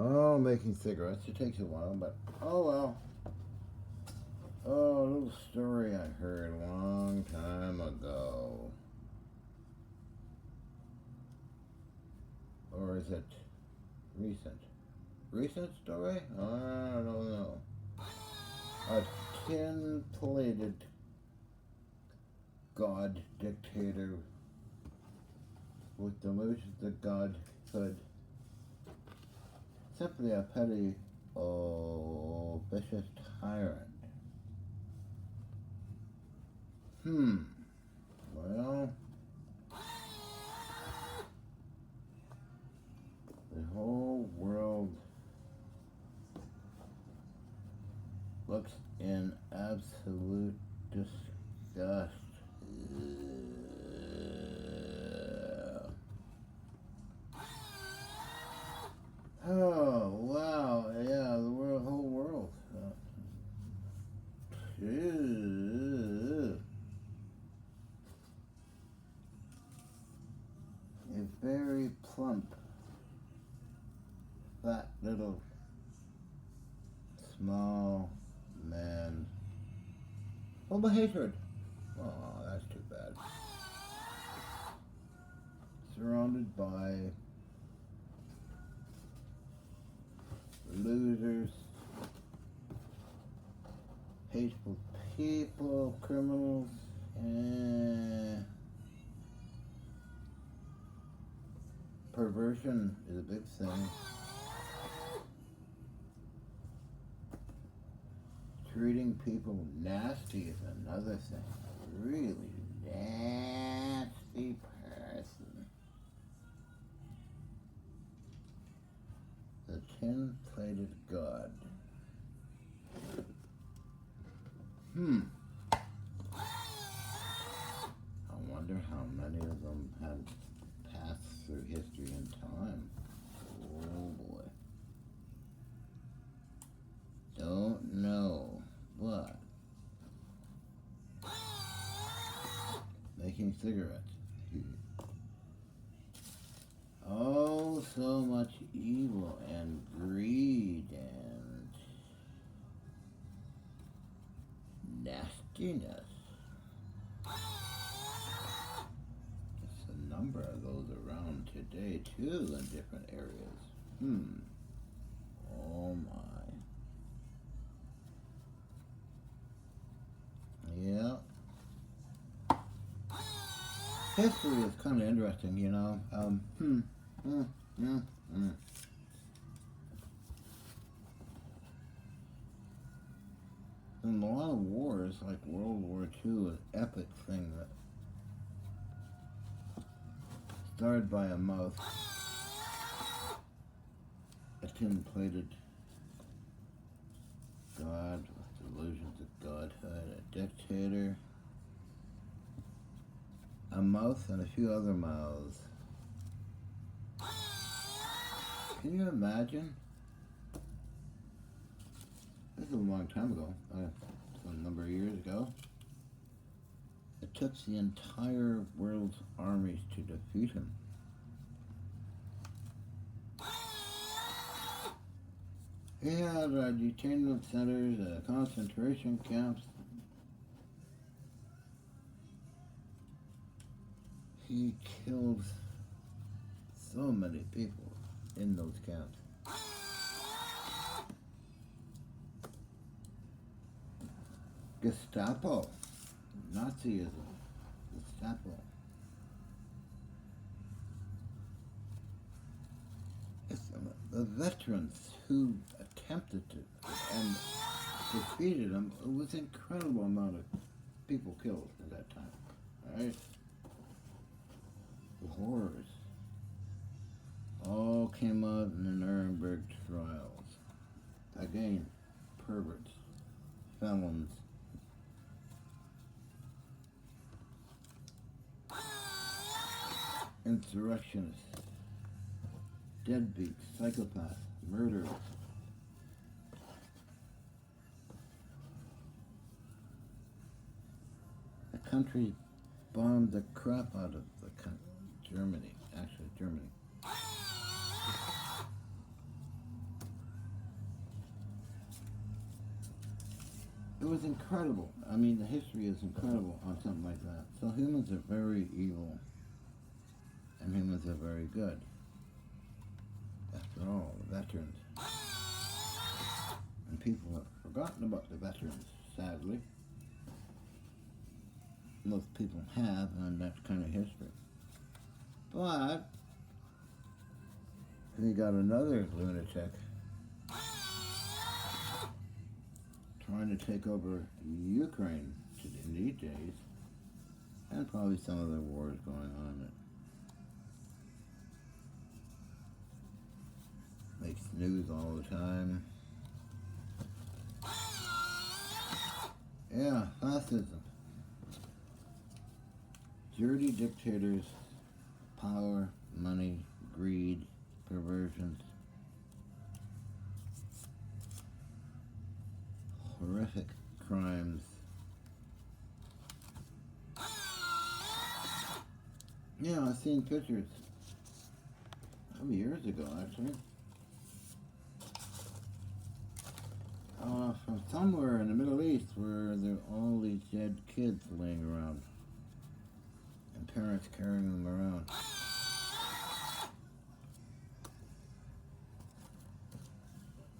Oh, making cigarettes. It takes a while, but oh well. Oh, a little story I heard a long time ago. Or is it recent? Recent story? I don't know. A tin-plated god dictator with delusions of godhood. Simply a petty, vicious tyrant. Well, the whole world looks in absolute disgust. Oh, wow. Yeah, whole world. A very plump, fat little, small man. Full of hatred. Oh, that's too bad. Surrounded by losers, hateful people, criminals, and perversion is a big thing. Treating people nasty is another thing. A really nasty person. The tin-plated god. I wonder how many of them have passed through history and time. Oh boy. Don't know, but making cigarettes. Oh, so much evil and greed and nastiness. There's a number of those around today, too, in different areas. Oh, my. Yeah. History is kind of interesting, you know. In a lot of wars, like World War II, an epic thing that started by a mouse, a tin-plated god with delusions of godhood, a dictator, a mouse, and a few other mouths. Can you imagine? This is a long time ago, a number of years ago. It took the entire world's armies to defeat him. He had detainment centers, concentration camps. He killed so many people in those camps. Gestapo, Nazism, Gestapo. It's the veterans who attempted to and defeated him. It was an incredible amount of people killed at that time. Right? The horrors all came out in the Nuremberg trials. Again, perverts, felons, insurrectionists, deadbeats, psychopaths, murderers. The country bombed the crap out of Germany, actually Germany. It was incredible. I mean, the history is incredible on something like that. So humans are very evil, and humans are very good. After all, the veterans. And people have forgotten about the veterans, sadly. Most people have, and that's kind of history. But we got another lunatic trying to take over Ukraine in these days, and probably some other wars going on that makes news all the time. Yeah, fascism. Dirty dictators, power, money, greed, perversions, horrific crimes. Yeah, I've seen pictures some years ago, actually, from somewhere in the Middle East where there are all these dead kids laying around and parents carrying them around.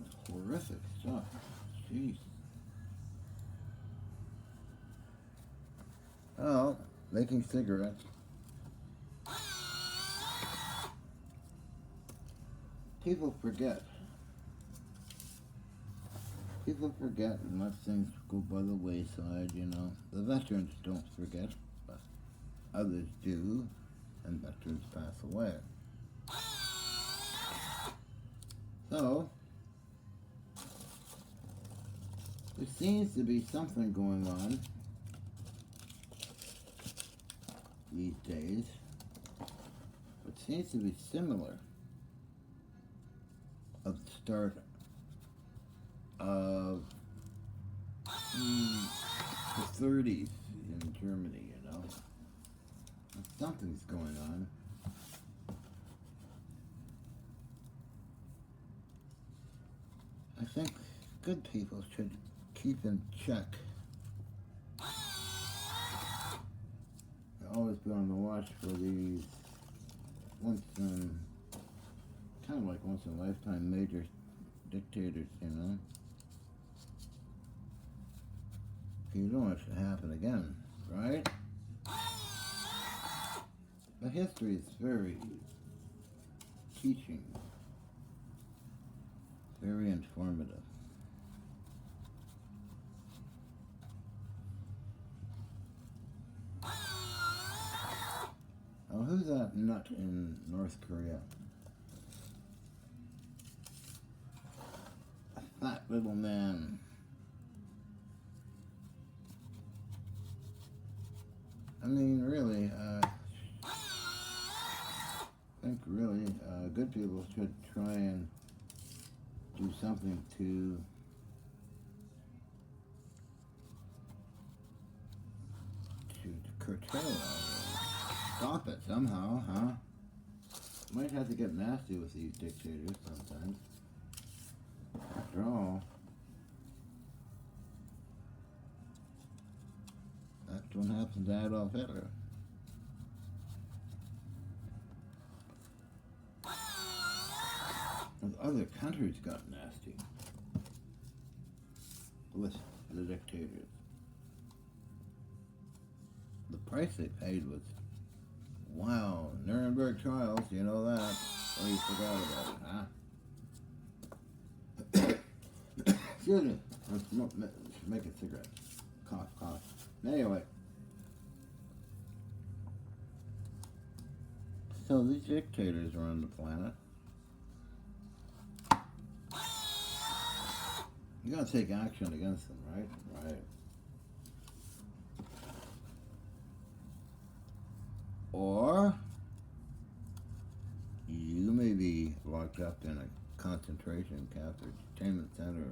It's horrific stuff. Jeez. Oh, making cigarettes. People forget. People forget and let things go by the wayside, you know. The veterans don't forget, but others do, and veterans pass away. So, there seems to be something going on these days, which seems to be similar of the start of the 30s in Germany, you know. Something's going on. I think good people should keep in check. Always be on the watch for these kind of like once in a lifetime major dictators, you know. You don't want it to happen again, right? But history is very teaching, very informative. Oh, who's that nut in North Korea? A fat little man. I mean, really, I think really good people should try and do something to curtail it, stop it somehow, huh? Might have to get nasty with these dictators sometimes. After all, that's what happened to Adolf Hitler. And other countries got nasty with the dictators. The price they paid was, wow, Nuremberg trials, you know that. Or you forgot about it, huh? Excuse me. Let's make a cigarette. Cough, cough. Anyway. So these dictators are on the planet. You gotta take action against them, right? Right. Or you may be locked up in a concentration camp or detainment center.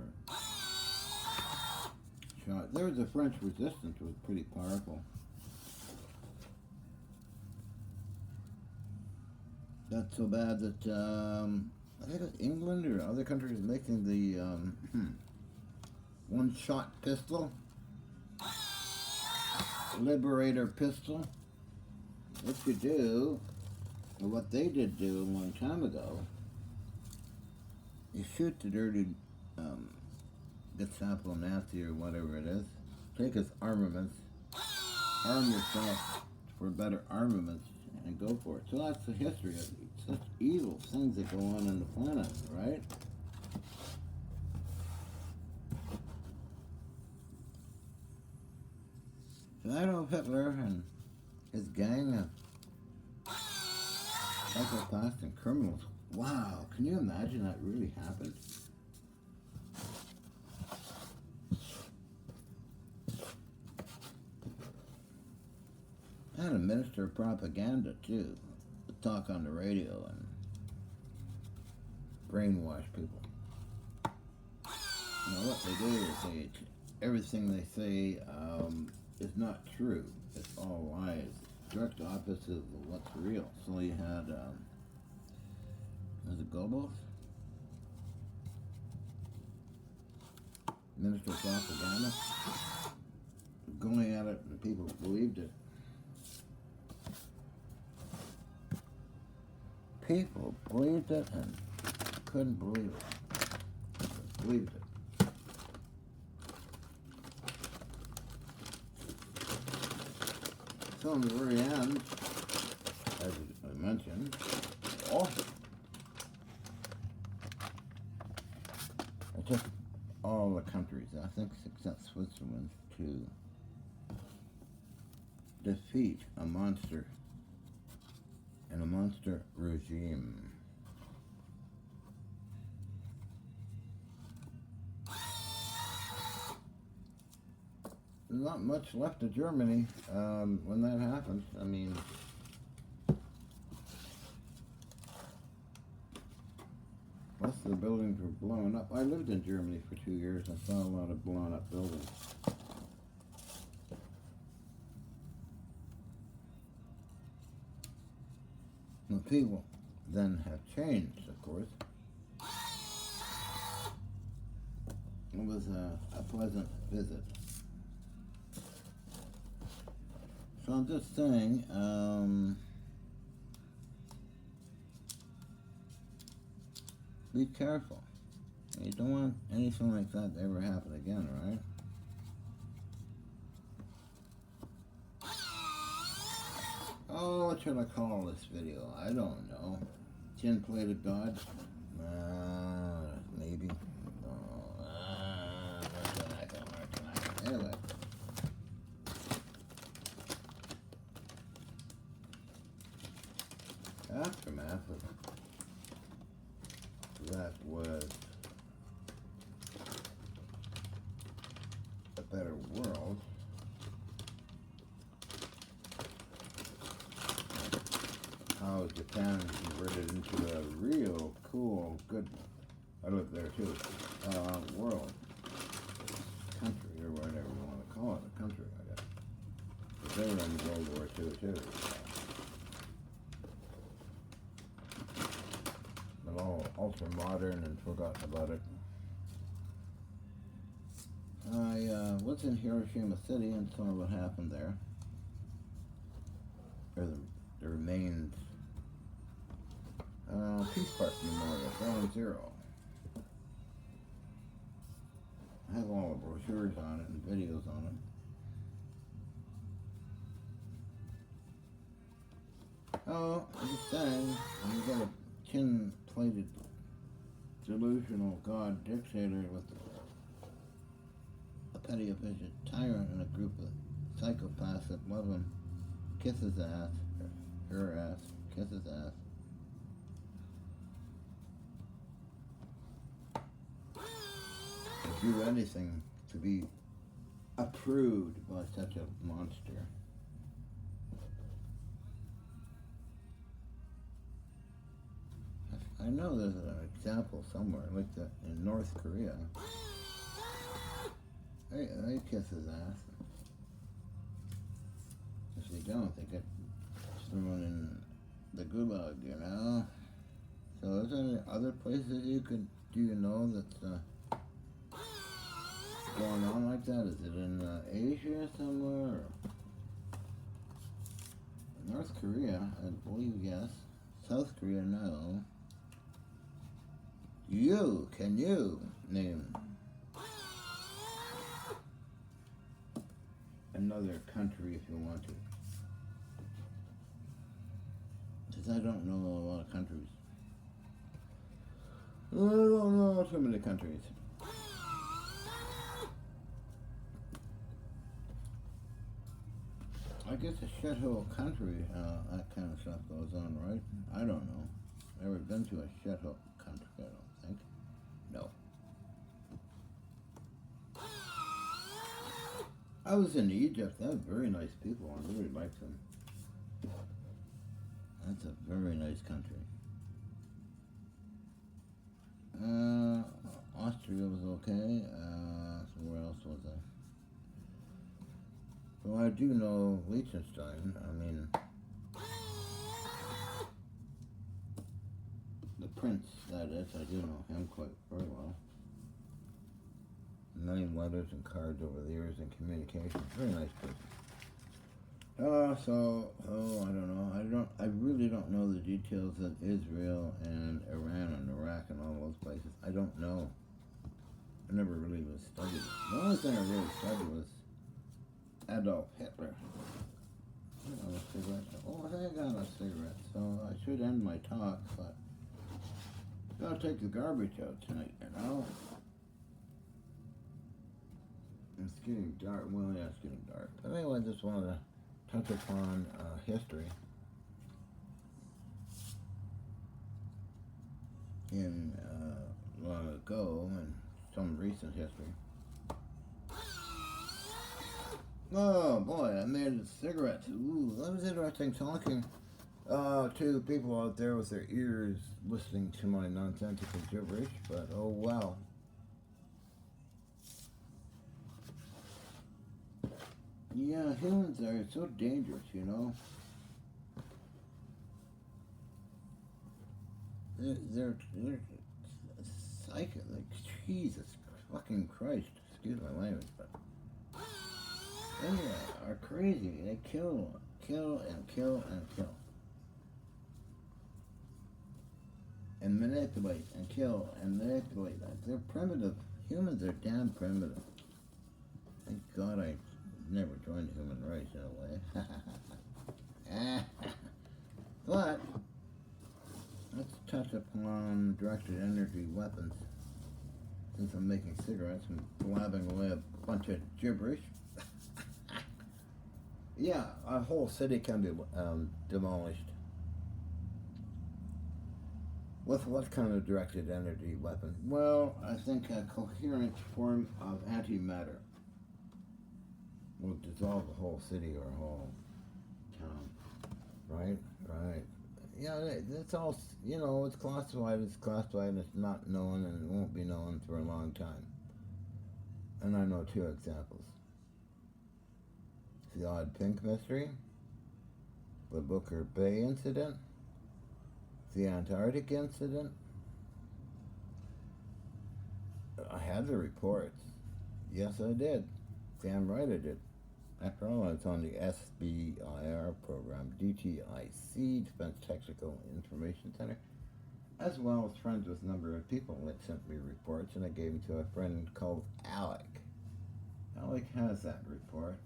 Shot. There was the French resistance was pretty powerful. Not so bad that I think it was England or other countries making the one-shot pistol. Liberator pistol. What you do, or what they did do a long time ago, you shoot the dirty Gestapo Nazi or whatever it is, take his armaments, arm yourself for better armaments, and go for it. So that's the history of such evil things that go on the planet, right? So Adolf Hitler and his gang of psychopaths and criminals. Wow, can you imagine that really happened? I had a minister of propaganda too, to talk on the radio and brainwash people. You know what they do is everything they say is not true. It's all lies. Direct opposite of what's real. So you had, was it Gobos? Minister of propaganda, going at it and people believed it. People believed it and couldn't believe it. Believed it. So in the very end, as I mentioned, awesome. I took all the countries, I think except Switzerland, to defeat a monster and a monster regime. There's not much left of Germany when that happens. I mean, most of the buildings were blown up. I lived in Germany for 2 years and saw a lot of blown up buildings. The people then have changed, of course. It was a pleasant visit. So I'm just saying, be careful. You don't want anything like that to ever happen again, right? Oh, what should I call this video? I don't know. Tin-plated gods? Maybe. Anyway. Aftermath of that was a better world. How Japan converted into a real cool, good, I lived there too, world, country, or whatever you want to call it, a country, I guess. But they were in World War II too. But all ultra modern and forgotten about it. I was in Hiroshima City and saw what happened there. Or the remains. Peace Park Memorial, Ground Zero. I have all the brochures on it and videos on it. Oh, I'm just saying, when you got a tin-plated, delusional god dictator with a petty efficient tyrant and a group of psychopaths that love him, kiss his ass, her ass, kiss his ass. Do anything to be approved by such a monster. I know there's an example somewhere, like that in North Korea. They kiss his ass. If they don't, they get thrown in the gulag, you know? So is there any other places you could, do you know that's going on like that? Is it in Asia somewhere? Or North Korea, I believe, yes. South Korea, no. Can you name another country if you want to? Because I don't know a lot of countries. I don't know too many countries. I guess a shithole country, that kind of stuff goes on, right? I don't know. Ever been to a shithole country? I don't think. No. I was in Egypt. They have very nice people. I really like them. That's a very nice country. Austria was okay. So where else was I? Well, I do know Liechtenstein. I mean, the prince, that is. I do know him quite very well. Many letters and cards over the years in communication. Very nice person. I don't know. I really don't know the details of Israel and Iran and Iraq and all those places. I don't know. I never really was studied it. The only thing I really studied was Adolf Hitler. I got a cigarette. Oh, I got a cigarette. So I should end my talk, but gotta take the garbage out tonight, you know? It's getting dark. Well, yeah, it's getting dark. But anyway, I just wanted to touch upon history in long ago and some recent history. Oh boy, I made cigarettes. Ooh, that was interesting talking to people out there with their ears listening to my nonsensical gibberish, but oh wow. Yeah, humans are so dangerous, you know. They're psychic, like Jesus fucking Christ. Excuse my language, but they are crazy. They kill and kill and kill, and manipulate and kill and manipulate. They're primitive. Humans are damn primitive. Thank God I never joined the human race in a way. But let's touch upon directed energy weapons. Since I'm making cigarettes and blabbing away a bunch of gibberish. Yeah, a whole city can be demolished. With what kind of directed energy weapon? Well, I think a coherent form of antimatter will dissolve a whole city or a whole town. Right? Right. Yeah, it's all, it's classified, it's not known, and it won't be known for a long time. And I know two examples. The Odd Pink Mystery, the Booker Bay Incident, the Antarctic Incident. I had the reports. Yes, I did. Damn right I did. After all, I was on the SBIR program, DTIC, Defense Technical Information Center, as well as friends with a number of people that sent me reports, and I gave them to a friend called Alec. Alec has that report.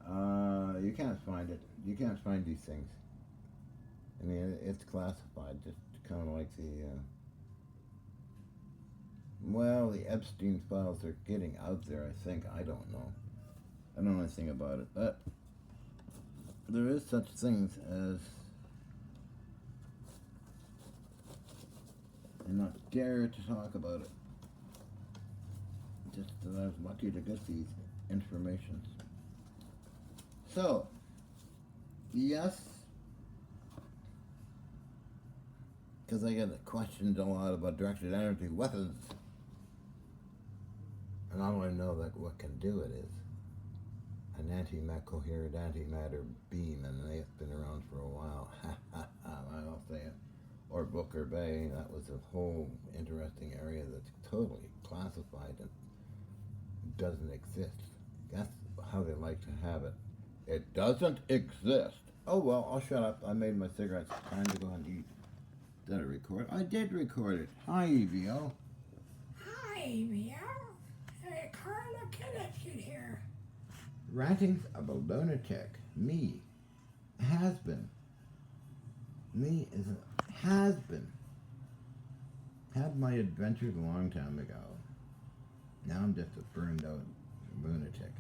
You can't find it. You can't find these things. I mean, it's classified, just kind of like the Epstein files are getting out there, I think. I don't know. I don't know anything about it, but there is such things as, I'm not dare to talk about it. Just that I was lucky to get these informations. So, yes, because I get questioned a lot about directed energy weapons, and I want to know what can do it is an coherent antimatter beam, and they've been around for a while. I'll say it. Or Booker Bay, that was a whole interesting area that's totally classified and doesn't exist. That's how they like to have it. It doesn't exist. Oh, well, I'll shut up. I made my cigarettes. Time to go and eat. Did I record? I did record it. Hi, EVO. Hi, EVO. Hey, Carla Connection here. Rantings of a lunatic. Me. Has been. Me is a has been. Had my adventures a long time ago. Now I'm just a burned out lunatic.